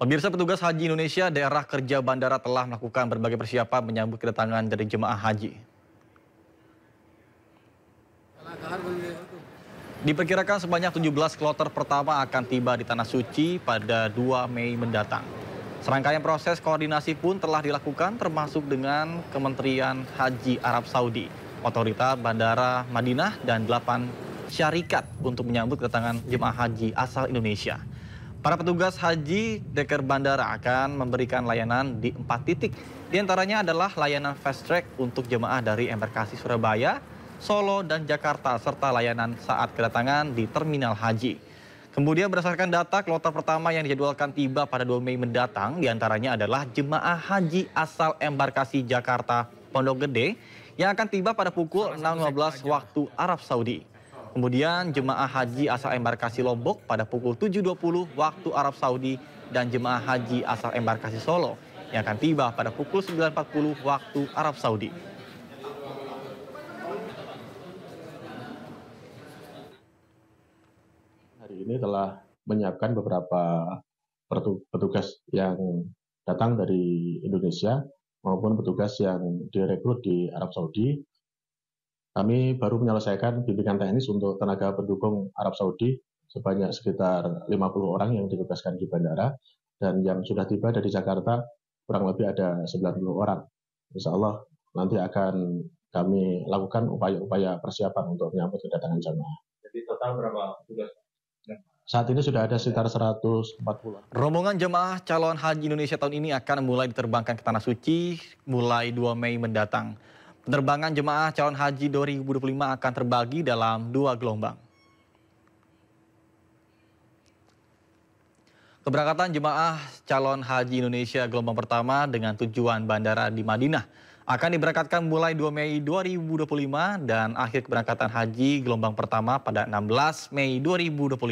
Pemirsa, petugas haji Indonesia daerah kerja bandara telah melakukan berbagai persiapan menyambut kedatangan dari jemaah haji. Diperkirakan sebanyak 17 kloter pertama akan tiba di Tanah Suci pada 2 Mei mendatang. Serangkaian proses koordinasi pun telah dilakukan termasuk dengan Kementerian Haji Arab Saudi, Otorita Bandara Madinah, dan 8 syarikat untuk menyambut kedatangan jemaah haji asal Indonesia. Para petugas haji deker bandara akan memberikan layanan di 4 titik. Di antaranya adalah layanan fast track untuk jemaah dari embarkasi Surabaya, Solo, dan Jakarta, serta layanan saat kedatangan di terminal haji. Kemudian berdasarkan data, kloter pertama yang dijadwalkan tiba pada 2 Mei mendatang, diantaranya adalah jemaah haji asal embarkasi Jakarta Pondok Gede yang akan tiba pada pukul 6.15 waktu Arab Saudi. Kemudian jemaah haji asal embarkasi Lombok pada pukul 7.20 waktu Arab Saudi, dan jemaah haji asal embarkasi Solo yang akan tiba pada pukul 9.40 waktu Arab Saudi. Hari ini telah menyiapkan beberapa petugas yang datang dari Indonesia maupun petugas yang direkrut di Arab Saudi. Kami baru menyelesaikan bimbingan teknis untuk tenaga pendukung Arab Saudi sebanyak sekitar 50 orang yang ditugaskan di bandara, dan yang sudah tiba dari Jakarta kurang lebih ada 90 orang. Insya Allah nanti akan kami lakukan upaya-upaya persiapan untuk menyambut kedatangan jamaah. Jadi total berapa petugas? Saat ini sudah ada sekitar 140. Rombongan jemaah calon haji Indonesia tahun ini akan mulai diterbangkan ke Tanah Suci mulai 2 Mei mendatang. Penerbangan jemaah calon haji 2025 akan terbagi dalam 2 gelombang. Keberangkatan jemaah calon haji Indonesia gelombang pertama dengan tujuan bandara di Madinah akan diberangkatkan mulai 2 Mei 2025 dan akhir keberangkatan haji gelombang pertama pada 16 Mei 2025.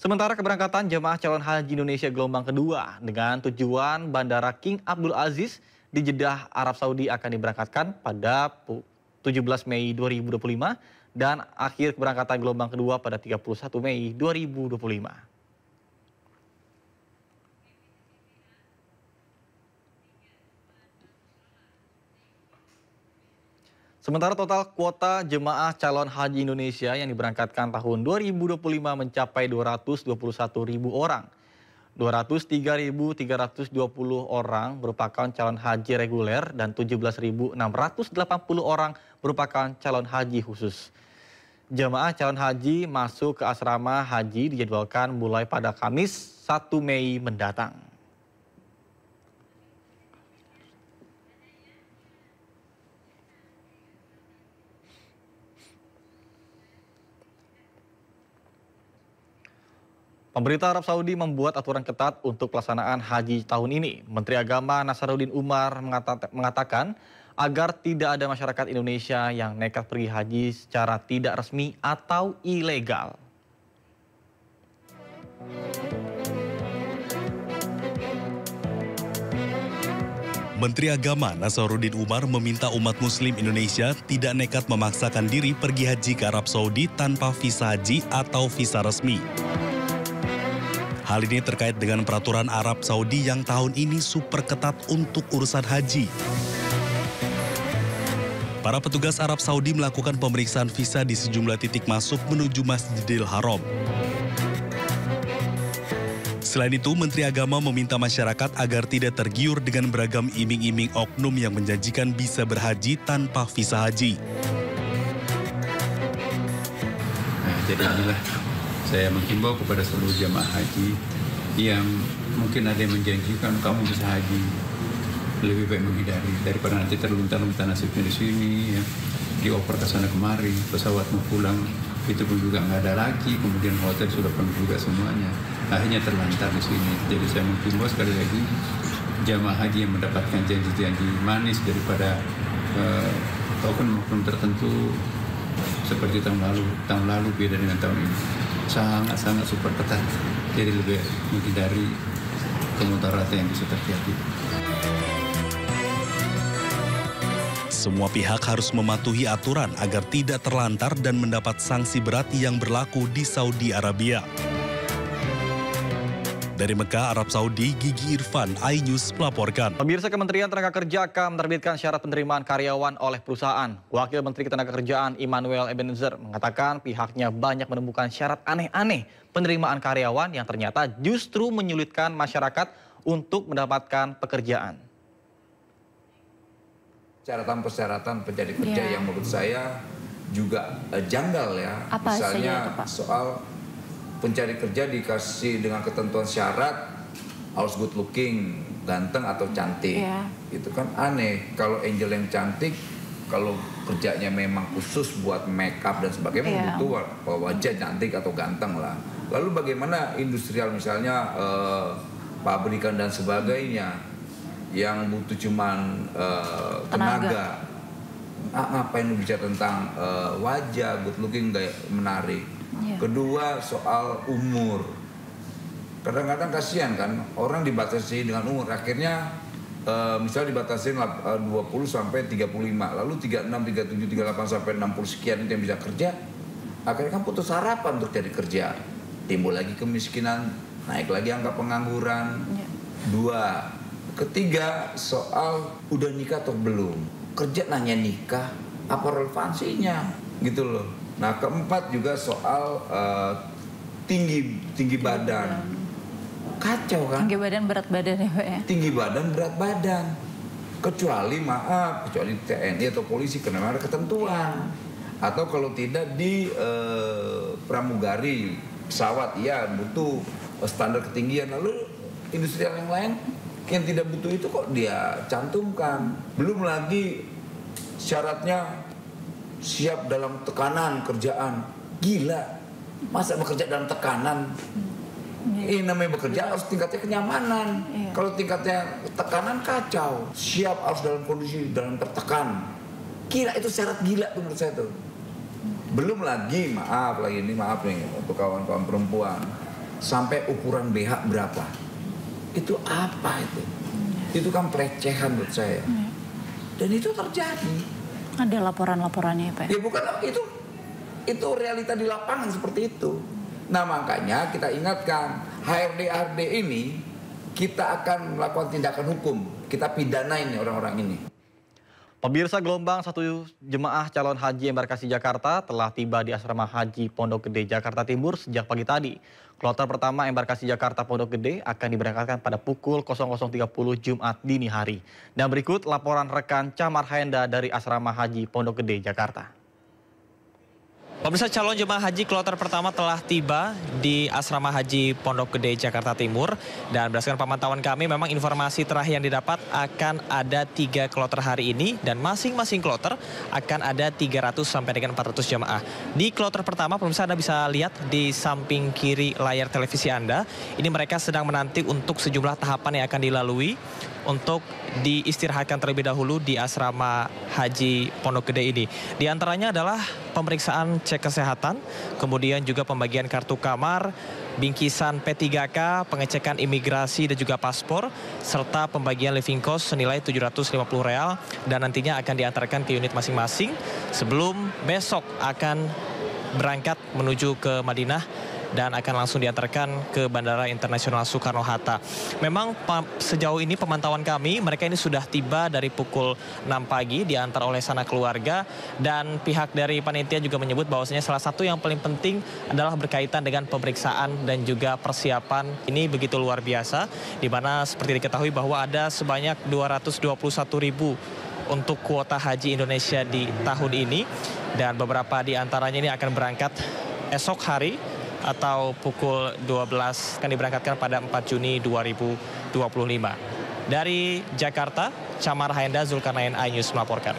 Sementara keberangkatan jemaah calon haji Indonesia gelombang kedua dengan tujuan Bandara King Abdul Aziz di Jeddah, Arab Saudi akan diberangkatkan pada 17 Mei 2025 dan akhir keberangkatan gelombang kedua pada 31 Mei 2025. Sementara total kuota jemaah calon haji Indonesia yang diberangkatkan tahun 2025 mencapai 221.000 orang. 203.320 orang merupakan calon haji reguler dan 17.680 orang merupakan calon haji khusus. Jemaah calon haji masuk ke asrama haji dijadwalkan mulai pada Kamis 1 Mei mendatang. Pemerintah Arab Saudi membuat aturan ketat untuk pelaksanaan haji tahun ini. Menteri Agama Nasaruddin Umar mengatakan agar tidak ada masyarakat Indonesia yang nekat pergi haji secara tidak resmi atau ilegal. Menteri Agama Nasaruddin Umar meminta umat Muslim Indonesia tidak nekat memaksakan diri pergi haji ke Arab Saudi tanpa visa haji atau visa resmi. Hal ini terkait dengan peraturan Arab Saudi yang tahun ini super ketat untuk urusan haji. Para petugas Arab Saudi melakukan pemeriksaan visa di sejumlah titik masuk menuju Masjidil Haram. Selain itu, Menteri Agama meminta masyarakat agar tidak tergiur dengan beragam iming-iming oknum yang menjanjikan bisa berhaji tanpa visa haji. Jadi inilah saya menghimbau kepada seluruh jamaah haji yang mungkin ada yang menjanjikan kamu bisa haji, lebih baik menghindari daripada nanti terlunta-lunta nasibnya di sini, ya, dioper ke sana kemari, pesawat mau pulang itu pun juga nggak ada lagi, kemudian hotel sudah penuh juga semuanya, akhirnya terlantar di sini. Jadi saya menghimbau sekali lagi jamaah haji yang mendapatkan janji-janji manis daripada oknum tertentu seperti tahun lalu beda dengan tahun ini. Sangat super ketat, jadi lebih menghindari kemudaratan yang bisa terjadi. Semua pihak harus mematuhi aturan agar tidak terlantar dan mendapat sanksi berat yang berlaku di Saudi Arabia. Dari Mekah, Arab Saudi, Gigi Irfan, iNews melaporkan. Pemirsa, Kementerian Tenaga Kerja akan menerbitkan syarat penerimaan karyawan oleh perusahaan. Wakil Menteri Ketenagakerjaan Immanuel Ebenezer mengatakan pihaknya banyak menemukan syarat aneh-aneh penerimaan karyawan yang ternyata justru menyulitkan masyarakat untuk mendapatkan pekerjaan. Persyaratan pencari kerja yang menurut saya juga janggal ya. Apa misalnya itu, Pak? Soal pencari kerja dikasih dengan ketentuan syarat harus good looking, ganteng atau cantik. Itu kan aneh. Kalau Angel yang cantik, kalau kerjanya memang khusus buat make up dan sebagainya, butuh wajah cantik atau ganteng lah. Lalu bagaimana industrial misalnya pabrikan dan sebagainya yang butuh cuman tenaga. Ngapain lu bicara tentang wajah, good looking, gaya menarik. Kedua, soal umur. Kadang-kadang kasihan kan, orang dibatasi dengan umur. Akhirnya misalnya dibatasi 20 sampai 35, lalu 36, 37, 38 sampai 60 sekian itu yang bisa kerja. Akhirnya kan putus harapan untuk cari kerja. Timbul lagi kemiskinan, naik lagi angka pengangguran. Dua. Ketiga, soal udah nikah atau belum. Kerja nanya nikah, apa relevansinya? Gitu loh. Nah, keempat juga soal tinggi badan. Kacau kan? Tinggi badan, berat badan ya Pak ya? Tinggi badan, berat badan. Kecuali TNI atau polisi karena ada ketentuan. Atau kalau tidak di pramugari, pesawat, ya butuh standar ketinggian. Lalu industri yang lain yang tidak butuh itu kok dia cantumkan. Belum lagi syaratnya siap dalam tekanan kerjaan. Gila, masa bekerja dalam tekanan? Ini namanya bekerja harus tingkatnya kenyamanan. Kalau tingkatnya tekanan kacau. Siap harus dalam kondisi dalam tertekan. Gila, itu syarat gila tuh menurut saya tuh. Belum lagi, maaf nih untuk kawan-kawan perempuan, sampai ukuran BH berapa? Itu apa itu? Itu kan pelecehan menurut saya. Dan itu terjadi. Ada laporan-laporannya Pak? Ya bukan, itu realita di lapangan seperti itu. Nah makanya kita ingatkan, HRD ini kita akan melakukan tindakan hukum. Kita pidanain orang-orang ini. Pemirsa, gelombang 1 jemaah calon haji embarkasi Jakarta telah tiba di Asrama Haji Pondok Gede, Jakarta Timur sejak pagi tadi. Kloter pertama embarkasi Jakarta Pondok Gede akan diberangkatkan pada pukul 00.30 Jumat dini hari. Dan berikut laporan rekan Camar Haenda dari Asrama Haji Pondok Gede, Jakarta. Pemirsa, calon jemaah haji kloter pertama telah tiba di Asrama Haji Pondok Gede, Jakarta Timur. Dan berdasarkan pemantauan kami, memang informasi terakhir yang didapat akan ada 3 kloter hari ini. Dan masing-masing kloter akan ada 300 sampai dengan 400 jemaah. Di kloter pertama, pemirsa, Anda bisa lihat di samping kiri layar televisi Anda. Ini mereka sedang menanti untuk sejumlah tahapan yang akan dilalui untuk diistirahatkan terlebih dahulu di Asrama Haji Pondok Gede ini. Di antaranya adalah pemeriksaan cek kesehatan, kemudian juga pembagian kartu kamar, bingkisan P3K, pengecekan imigrasi dan juga paspor, serta pembagian living cost senilai Rp750 dan nantinya akan diantarkan ke unit masing-masing sebelum besok akan berangkat menuju ke Madinah dan akan langsung diantarkan ke Bandara Internasional Soekarno-Hatta. Memang sejauh ini pemantauan kami, mereka ini sudah tiba dari pukul 6 pagi, diantar oleh sanak keluarga, dan pihak dari panitia juga menyebut bahwasanya salah satu yang paling penting adalah berkaitan dengan pemeriksaan dan juga persiapan. Ini begitu luar biasa, di mana seperti diketahui bahwa ada sebanyak 221.000 untuk kuota haji Indonesia di tahun ini, dan beberapa di antaranya ini akan berangkat esok hari atau pukul 12 akan diberangkatkan pada 4 Juni 2025. Dari Jakarta, Camar Haenda, Zulkarnain, iNews melaporkan.